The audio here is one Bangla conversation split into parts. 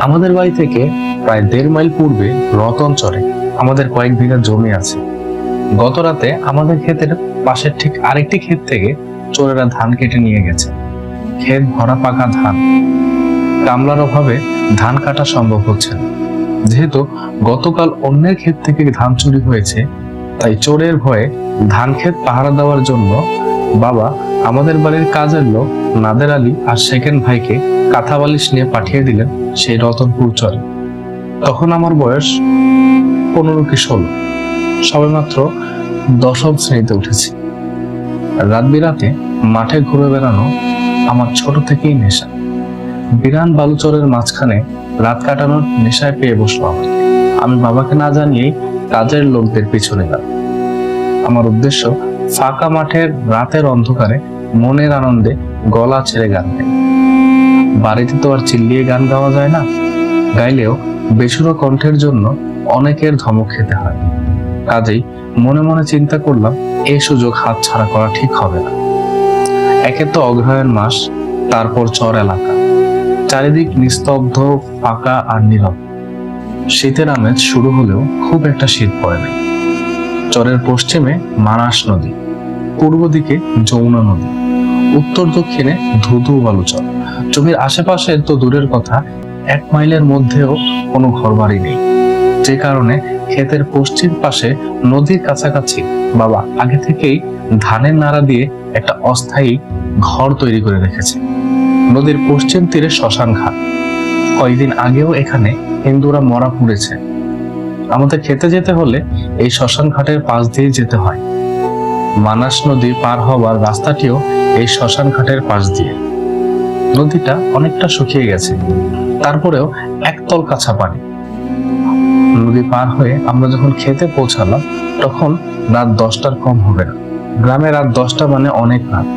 আমাদের বাড়ি থেকে প্রায় 1.5 মাইল পূর্বে রতনচরে আমাদের কয়েক বিঘা জমি আছে। গত রাতে আমাদের ক্ষেতের পাশের ঠিক আরেকটি ক্ষেত থেকে চোরেরা ধান কেটে নিয়ে গেছে। ক্ষেত ভরা পাকা ধান, কামলার অভাবে ধান কাটা সম্ভব হচ্ছে না। যেহেতু গতকাল অন্যের ক্ষেত থেকে ধান চুরি হয়েছে, তাই চোরের ভয়ে ধান ক্ষেত পাহারা দেওয়ার জন্য বাবা আমাদের বাড়ির কাজের লোক নাদের আলী আর সেকেন্ড ভাইকে কাঁথা বালিশ নিয়ে পাঠিয়ে দিলেন সেই রতনপুর চরে। তখন আমার বয়স 15 কি 16, সবেমাত্র 10ম শ্রেণীতে উঠেছি। রাত বিরাতে মাঠে ঘুরে বেড়ানো আমার ছোট থেকেই নেশা। বিরান বালুচরের মাঝখানে রাত কাটানোর নেশায় পেয়ে বসলো আমি বাবাকে না জানিয়েই কাজের লোকদের পিছনে গেলাম। আমার উদ্দেশ্য ফাঁকা মাঠের রাতের অন্ধকারে মনের আনন্দে গলা ছেড়ে গান গাই। বাড়িতে তো আর চিল্লিয়ে গান গাওয়া যায় না, গাইলেও বেসুরো কণ্ঠের জন্য অনেকের ধমক খেতে হয়। কাজেই মনে মনে চিন্তা করলাম এই সুযোগ হাতছাড়া করা ঠিক হবে না। একে তো অগ্রহায়ণ মাস, তারপর চর এলাকা, চারিদিক নিস্তব্ধ, ফাঁকা আর নীরব। শীতের আমেজ শুরু হলেও খুব একটা শীত পড়ে নাই। চরের পশ্চিমে মানাস নদী, পূর্ব দিকে যমুনা নদী, উত্তর দক্ষিণে ধুধু বালুচর। জমির আশেপাশে তো দূরের কথা, 1 মাইলের মধ্যেও কোনো ঘরবাড়ি নেই। যে কারণে ক্ষেতের পশ্চিম পাশে নদীর কাছাকাছি বাবা আগে থেকেই ধানের নাড়া দিয়ে একটা অস্থায়ী ঘর তৈরি করে রেখেছে। নদীর পশ্চিম তীরে শ্মশান ঘাট। কয়েকদিন আগেও এখানে হিন্দুরা মরা পুড়েছে। আমাদের খেতে যেতে হলে এই শ্মশান ঘাটের পাশ দিয়ে যেতে হয়। মানাস নদী পার হবার রাস্তাটিও এই শ্মশান ঘাটের পাশ দিয়ে। নদীটা অনেকটা শুকিয়ে গেছে, তারপরেও একতল কাছা পানি। নদী পার হয়ে আমরা যখন খেতে পৌঁছালাম তখন রাত 10টার কম হবে না। গ্রামে রাত 10টা মানে অনেক রাত।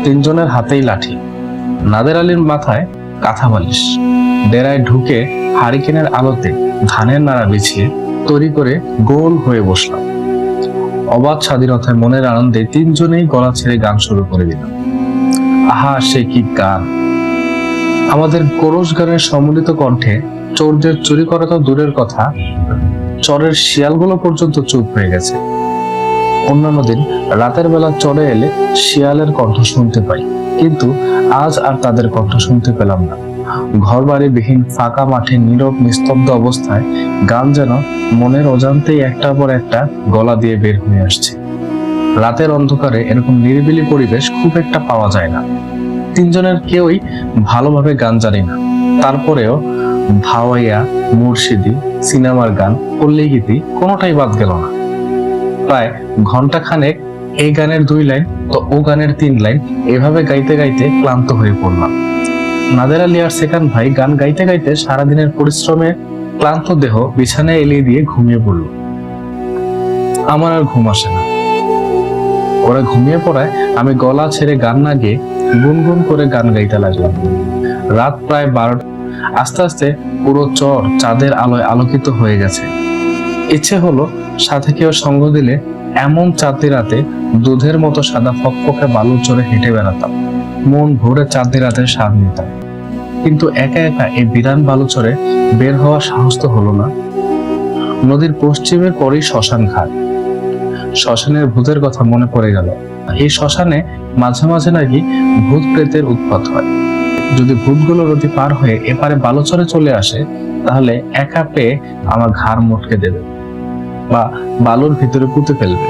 তিনজনের হাতেই লাঠি, নাদের আলীর মাথায় কাঁথা বালিশ। ডেরায় ঢুকে হারিকেনের আলোতে ধানের নাড়া বিছিয়ে তৈরি করে গোল হয়ে বসলাম। অবাধ স্বাধীনতায় মনের আনন্দে তিনজনেই গলা ছেড়ে গান শুরু করে দিলাম। আহা, সে কি গান! আমাদের কোরস গানের সম্মিলিত কণ্ঠে চোরদের চুরি করা তো দূরের কথা, চরের শিয়ালগুলো পর্যন্ত চুপ হয়ে গেছে। অন্যান্য দিন রাতের বেলা চরে এলে শিয়ালের কণ্ঠ শুনতে পাই, কিন্তু আজ আর তাদের কণ্ঠ শুনতে পেলাম না। ঘর বাড়ি বিহীন ফাঁকা মাঠে নীরব নিস্তব্ধ অবস্থায় গান যেন মনের অজান্তেই একটার পর একটা গলা দিয়ে বের হয়ে আসছে। রাতের অন্ধকারে এরকম নিরিবিলি পরিবেশ খুব একটা পাওয়া যায় না। তিনজনের কেউই ভালোভাবে গান জানি না, তারপরেও ভাওয়াইয়া, মুর্শিদি, সিনেমার গান, পল্লী গীতি কোনোটাই বাদ গেল না। প্রায় ঘন্টা খানেক এই গানের 2 লাইন তো ও গানের 3 লাইন এভাবে গাইতে গাইতে ক্লান্ত হয়ে পড়লাম। নাদের আলী আর সেকেন্ড ভাই গান গাইতে গাইতে সারাদিনের পরিশ্রমে ক্লান্ত দেহ বিছানায় এলিয়ে দিয়ে ঘুমিয়ে পড়ল। আমার আর ঘুম আসে না। ওরা ঘুমিয়ে পড়ায় আমি গলা ছেড়ে গান না গেয়ে গুনগুন করে গান গাইতে লাগলাম। রাত প্রায় 12টা। আস্তে আস্তে পুরো চর চাঁদের আলোয় আলোকিত হয়ে গেছে। ইচ্ছে হলো সাথে কেউ সঙ্গ দিলে এমন চাঁদনি রাতে দুধের মতো সাদা ফকফকে বালুর চরে হেঁটে বেড়াতাম, মন ভরে চাঁদনি রাতের স্বাদ নিতাম। কিন্তু একা একা এই বিরান বালুচরে বের হওয়ার সাহস তো হলো না। নদীর পশ্চিমের পরেই শ্মশান ঘাট। শ্মশানের ভূতের কথা মনে পড়ে গেল। এই শ্মশানে মাঝে মাঝে নাকি ভূত প্রেতের উৎপাত হয়। যদি ভূতগুলো নদী পার হয়ে এপারে বালুচরে চলে আসে, তাহলে একা পেয়ে আমার ঘাড় মটকে দেবে বা বালুর ভিতরে পুঁতে ফেলবে।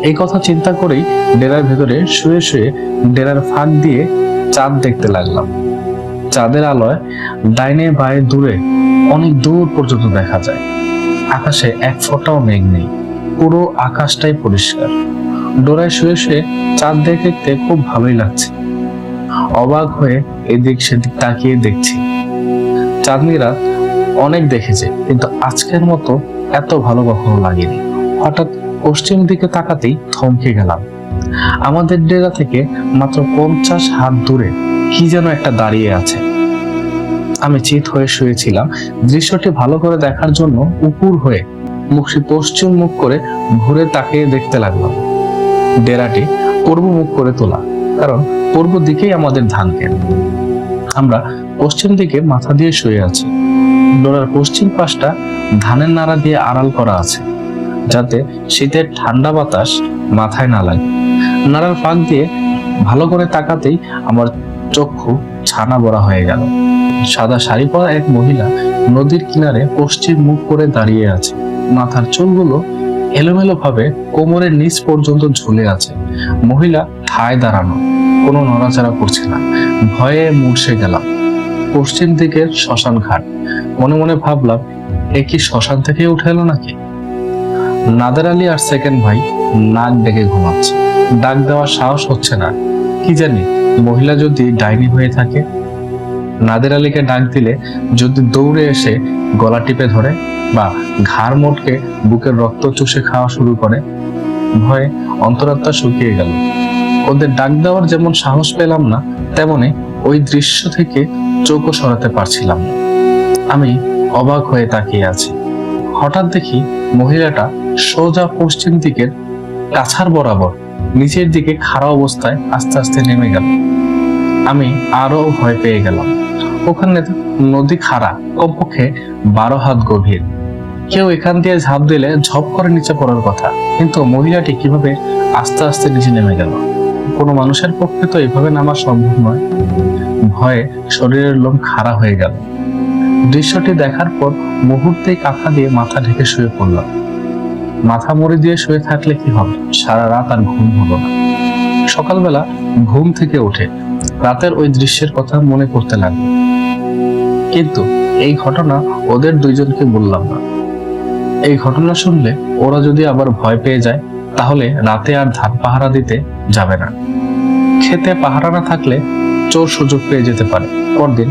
এই কথা চিন্তা করেই ডেরার ভেতরে শুয়ে শুয়ে ডেরার ফাঁক দিয়ে চাঁদ দেখতে লাগলাম। চাঁদের আলোয় ডাইনে বায়ে দূরে অনেক দূর পর্যন্ত দেখা যায়। আকাশে এক ফোঁটাও মেঘ নেই, পুরো আকাশটাই পরিষ্কার। ডোরায় শুয়ে শুয়ে চাঁদ দেখতে খুব ভালোই লাগছে। অবাক হয়ে এদিক সেদিক তাকিয়ে দেখছি। চাঁদনি রাত অনেক দেখেছে, কিন্তু আজকের মতো এত ভালো কখনো লাগেনি। হঠাৎ পশ্চিম দিকে তাকাতেই থমকে গেলাম। আমাদের ডেরা থেকে মাত্র 50 হাত দূরে কি যেন একটা দাঁড়িয়ে আছে। আমি চিত হয়ে শুয়েছিলাম। দৃশ্যটি ভালো করে দেখার জন্য উপুর হয়ে মুখটি পশ্চিম মুখ করে ঘুরে তাকিয়ে দেখতে লাগলাম। ডেরাটি পূর্ব মুখ করে তোলা, কারণ পূর্ব দিকেই আমাদের ধান ক্ষেত। আমরা পশ্চিম দিকে মাথা দিয়ে শুয়ে আছি। ডোরার পশ্চিম পাশটা ধানের নাড়া দিয়ে আড়াল করা আছে, যাতে শীতের ঠান্ডা বাতাস মাথায় না লাগে। নাড়ার ফাঁক দিয়ে ভালো করে তাকাতেই আমার চক্ষু ছানা বড়া হয়ে গেল। সাদা শাড়ি পরা এক মহিলা নদীর কিনারে পশ্চিম মুখ করে দাঁড়িয়ে আছে। মাথার চুলগুলো এলোমেলো ভাবে কোমরের নিচ পর্যন্ত ঝুলে আছে। মহিলা ঠায় দাঁড়ানো, কোনো নড়াচড়া করছে না। ভয়ে মুর্ছে গেলাম। পশ্চিম দিকের শ্মশান ঘাট। মনে মনে ভাবলাম, এ কি শ্মশান থেকে উঠে এলো নাকি? নাদের আলী আর সেকেন্ড ভাই নাক ডেকে ঘুমাচ্ছে। ডাক দেওয়ার সাহস হচ্ছে না। কি জানি মহিলা যদি ডাইনি হয়ে থাকে। নাদের আলীকে ডাক দিলে যদি দৌড়ে এসে গলা টিপে ধরে বা ঘাড় মোটকে বুকের রক্ত চুষে খাওয়া শুরু করে। ভয়ে অন্তরাত্মা শুকিয়ে গেল। ওদের ডাক দেওয়ার যেমন সাহস পেলাম না, তেমনি ওই দৃশ্য থেকে চোখও সরাতে পারছিলাম না। আমি অবাক হয়ে তাকিয়ে আছি। হঠাৎ দেখি মহিলাটা সোজা পশ্চিম দিকের কাছার বরাবর নিচের দিকে খাড়া অবস্থায় আস্তে আস্তে নেমে গেল। আমি আরো ভয় পেয়ে গেলাম। ওখানে নদী খাড়া, কমপক্ষে 12 হাত গভীর। কেউ এখান দিয়ে ঝাঁপ দিলে ঝপ করে নিচে পড়ার কথা, কিন্তু মহিলাটি কিভাবে আস্তে আস্তে নিচে নেমে গেল? কোনো মানুষের পক্ষে তো এভাবে নামা সম্ভব নয়। ভয়ে শরীরের লোম খাড়া হয়ে গেল। দৃশ্যটি দেখার পর মুহূর্তেই কাঁথা দিয়ে মাথা ঢেকে শুয়ে পড়লাম। মাথা মুড়ি দিয়ে শুয়ে থাকলে কি হবে? সারা রাত আর ঘুম হলো না। সকালবেলা ঘুম থেকে উঠে রাতের ওই দৃশ্যের কথা মনে করতে লাগলো, কিন্তু এই ঘটনা ওদের দুইজনকে বললাম না। এই ঘটনা শুনলে ওরা যদি আবার ভয় পেয়ে যায়, তাহলে রাতে আর ধান পাহারা দিতে যাবে না। খেতে পাহারা না থাকলে চোর সুযোগ পেয়ে যেতে পারে। পরদিন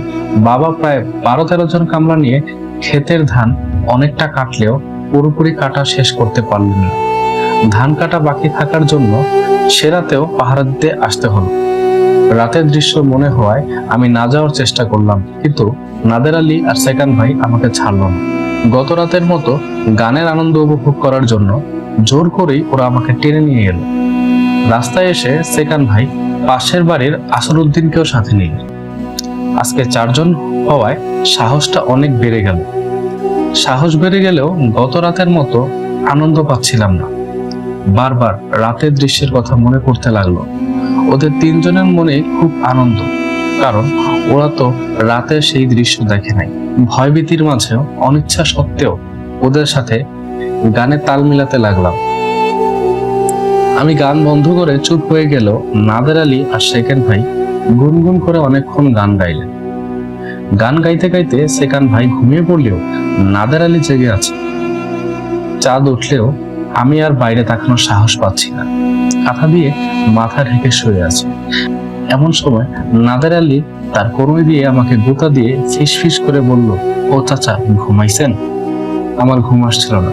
বাবা প্রায় 12-13 জন কামলা নিয়ে ক্ষেতের ধান অনেকটা কাটলেও পুরোপুরি কাটা শেষ করতে পারলেন না। ধান কাটা বাকি থাকার জন্য সে রাতেও পাহারা দিতে আসতে হলো। রাতের দৃশ্য মনে হওয়ায় আমি না যাওয়ার চেষ্টা করলাম, কিন্তু নাদের আলী আর সেকেন্ড ভাই আমাকে ছাড়ল না। গত রাতের মতো গানের আনন্দ উপভোগ করার জন্য জোর করেই ওরা আমাকে টেনে নিয়ে এলো। রাস্তায় এসে সেকেন্ড ভাই পাশের বাড়ির আসরউদ্দিনকেও সাথে নিল। আজকে 4 জন হওয়ায় সাহসটা অনেক বেড়ে গেল। সাহস বেড়ে গেলেও গত রাতের মতো আনন্দ পাচ্ছিলাম না। বারবার রাতের দৃশ্যের কথা মনে পড়তে লাগলো। ওদের 3 জনের মনে খুব আনন্দ, কারণ ওরা তো রাতে সেই দৃশ্য দেখে নাই। ভয়ভীতির মাঝেও অনিচ্ছা সত্ত্বেও ওদের সাথে গানে তাল মিলাতে লাগলাম। আমি গান বন্ধ করে চুপ হয়ে গেল। নাদের আলী আর সেকেন্ড ভাই গুনগুন করে অনেকক্ষণ গান গাইলেন। গান গাইতে গাইতে সেকেন্ড ভাই ঘুমিয়ে পড়লেও নাদের আলী জেগে আছে। চাঁদ উঠলেও আমি আর বাইরে তাকানোর সাহস পাচ্ছি না। কাঁথা দিয়ে মাথা ঢেকে শুয়ে আছে। এমন সময় নাদের আলী তার কনুই দিয়ে আমাকে গোতা দিয়ে ফিস ফিস করে বলল, ও চাচা ঘুমাইছেন? আমার ঘুম আসছিল না।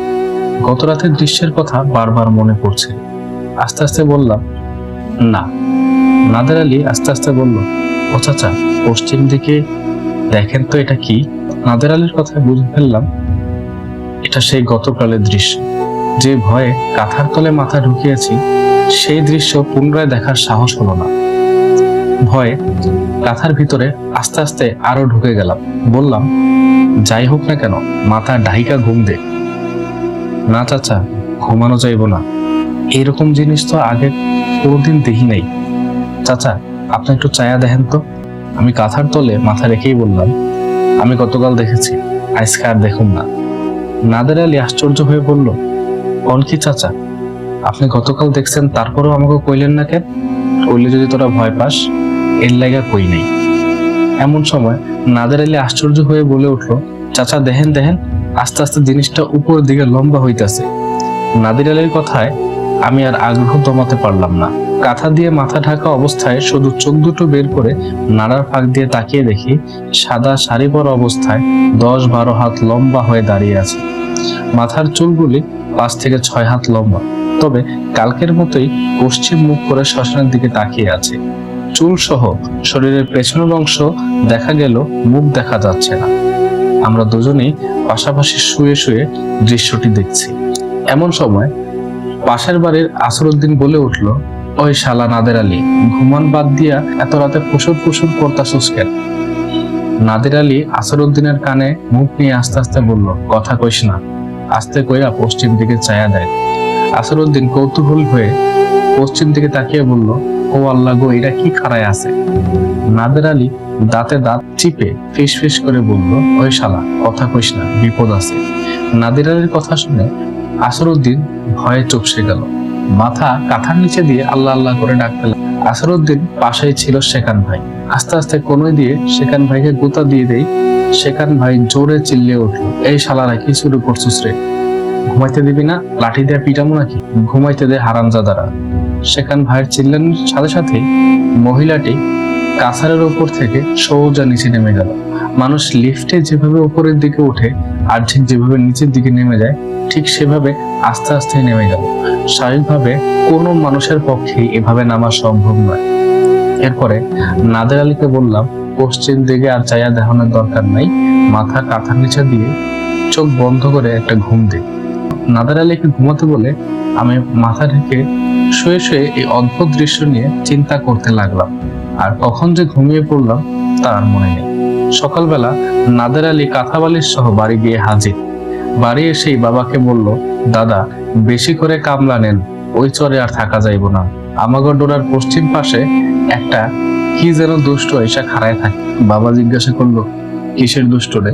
গত রাতের দৃশ্যের কথা বারবার মনে পড়ছে। আস্তে আস্তে বললাম, না। নাদের আলী আস্তে আস্তে বলল, ও চাচা পশ্চিম দিকে দেখেন তো এটা কি? নাদের আলীর কথা বুঝে ফেললাম এটা সেই গতকালের দৃশ্য। যে ভয়ে কাঁথার তলে মাথা ঢুকিয়েছি, সেই দৃশ্য পুনরায় দেখার সাহস হলো না। ভয়ে কাঁথার ভিতরে আস্তে আস্তে আরো ঢুকে গেলাম। বললাম, যাই হোক না কেন মাথা ঢাইকা ঘুম দে। না চাচা, ঘুমানো যাইব না। এইরকম জিনিস তো আগে কোনোদিন দেখি নাই। চাচা আপনি একটু চায়া দেখেন তো। আমি কাঁথার তলে মাথা রেখেই বললাম, আমি গতকাল দেখেছি, আজকে আর দেখুন না। নাদের আলী আশ্চর্য হয়ে বলল, কোন কি চাচা? আপনি গতকাল দেখছেন, তারপরেও আমাকে কইলেন না কেন? কইলে যদি তোরা ভয় পাস, এর লাগা কই নাই। এমন সময় নাদের আলী আশ্চর্য হয়ে বলে উঠল, চাচা দেখেন দেখেন, আস্তে আস্তে জিনিসটা উপরের দিকে লম্বা হইতেছে। নাদের আলীর কথায় আমি আর আগ্রহ দমাতে পারলাম না। কাঁথা দিয়ে মাথা ঢাকা অবস্থায় শুধু চোখ দুটো বের করে নাড়ার ফাঁক দিয়ে তাকিয়ে দেখি সাদা শাড়ি পরা অবস্থায় 10-12 হাত লম্বা হয়ে দাঁড়িয়ে আছে। মাথার চুলগুলি 5 থেকে 6 হাত লম্বা, তবে কালকের মতোই পশ্চিম মুখ করে শ্মশানের দিকে তাকিয়ে আছে। চুল সহ শরীরের পেছনের অংশ দেখা গেল, মুখ দেখা যাচ্ছে না। আমরা দুজনেই পাশাপাশি শুয়ে শুয়ে দৃশ্যটি দেখছি। এমন সময় পাশের বাড়ির আসরউদ্দিন বলে উঠল, ওই শালা নাদের আলী, ঘুমান বাদ দিয়া এত রাতে ফুসুর ফুসুর করতাছস কেন? নাদের আলী আসারউদ্দিনের কানে মুখ নিয়ে আস্তে আস্তে বলল, কথা কইস না। আস্তে কইরা পশ্চিম দিকে চায়া দেয়। আসারউদ্দিন কৌতূহল হয়ে পশ্চিম দিকে তাকিয়ে বলল, ও আল্লাহ গো, এটা কি খাড়ায় আছে? নাদের আলী দাঁতে দাঁত চিপে ফিস ফিস করে বলল, ওই শালা, কথা কইস না, বিপদ আছে। নাদের আলীর কথা শুনে আসারউদ্দিন ভয়ে চুপসে গেল। মাথা কাঁথার নিচে দিয়ে আল্লাহ আল্লাহ করে ডাকতে লাগলো। আসারউদ্দিন পাশেই ছিল সেকান ভাই। আস্তে আস্তে কোনোই দিয়ে সেকান ভাইকে গুতা দিয়ে দেই। সেকান ভাই জোরে চিল্লিয়ে উঠলো, এই শালারা কি শুরু করছিস রে? ঘুমাইতে দিবি না? লাঠি দিয়ে পিটামো নাকি? ঘুমাইতে দে হারামজাদারা। সেকান ভাইয়ের চিল্লানোর সাথে সাথে মহিলাটি কাছারের উপর থেকে সোজা নিচে নেমে গেল। মানুষ লিফটে যেভাবে উপরের দিকে ওঠে আর ঠিক যেভাবে নিচের দিকে নেমে যায়, ঠিক সেভাবে আস্তে আস্তে নেমে গেল। স্বাভাবিকভাবে কোনো মানুষের পক্ষে এভাবে নামা সম্ভব নয়। এরপরে নাদের আলীকে বললাম, পশ্চিম দিকে আর চাইয়া দেখানোর দরকার নাই, মাথা কাঁথার নিচে দিয়ে চোখ বন্ধ করে একটা ঘুম দে। নাদের আলীকে ঘুমাতে বলে আমি মাথা ঢেকে শুয়ে শুয়ে এই অদ্ভুত দৃশ্য নিয়ে চিন্তা করতে লাগলাম। আর কখন যে ঘুমিয়ে পড়লাম তার মনে নেই। সকালবেলা নাদের আলী কাঁথা বালিশ সহ বাড়ি গিয়ে হাজির। বাড়ি এসেই বাবাকে বলল, দাদা, বেশি করে কামলা নেন, ওই চরে আর থাকা যাইব না। আমাগর ডোরার পশ্চিম পাশে একটা কি যেন দুষ্ট এসে খাড়ায় থাকে। বাবা জিজ্ঞাসা করলো, কিসের দুষ্ট রে?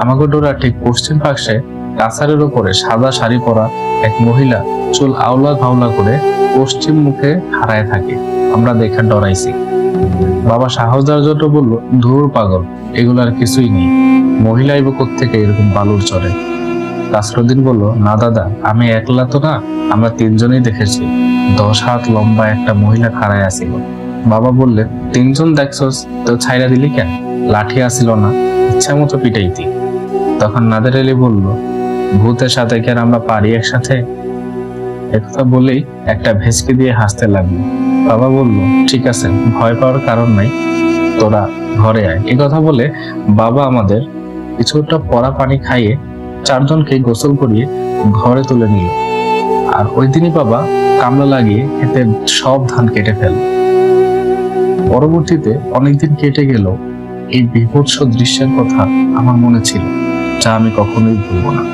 আমাগর ডোরার ঠিক পশ্চিম পাশে কাছারের উপরে সাদা শাড়ি পরা এক মহিলা চুল আওলা ঘাওলা করে পশ্চিম মুখে খাড়ায় থাকে। আমরা দেখে ডরাইছি। বাবা সাহস দেওয়ার জন্য বলল, ধুর পাগল, এগুলো আর কিছুই নেই, মহিলা আইব কোত্থেকে এরকম বালুর চরে? নাসরুদ্দিন বলল, না দাদা, আমি একলা তো না, আমরা তিনজনেই দেখেছি। 10 হাত লম্বা একটা মহিলা খাড়ায় আছিল। বাবা বললেন, তিনজন দেখছস তো ছাইরা দিলি কেন? লাঠি আসিল না, ইচ্ছা মতো পিটাইতি। তখন নাদের আলী বলল, ভূতের সাথে কি আর আমরা পারি একসাথে? একথা বলেই একটা ভেসকে দিয়ে হাসতে লাগলো। বাবা বলল, ঠিক আছে, ভয় পাওয়ার কারণ নাই, তোরা ঘরে আয়। এ কথা বলে বাবা আমাদের কিছুটা পরা পানি খাইয়ে 4 জনকে গোসল করিয়ে ঘরে তুলে নিল। আর ওই দিনই বাবা কামলা লাগিয়ে খেতে সব ধান কেটে ফেল। পরবর্তীতে অনেকদিন কেটে গেল, এই বিভৎস দৃশ্যের কথা আমার মনে ছিল, যা আমি কখনোই ভুলব না।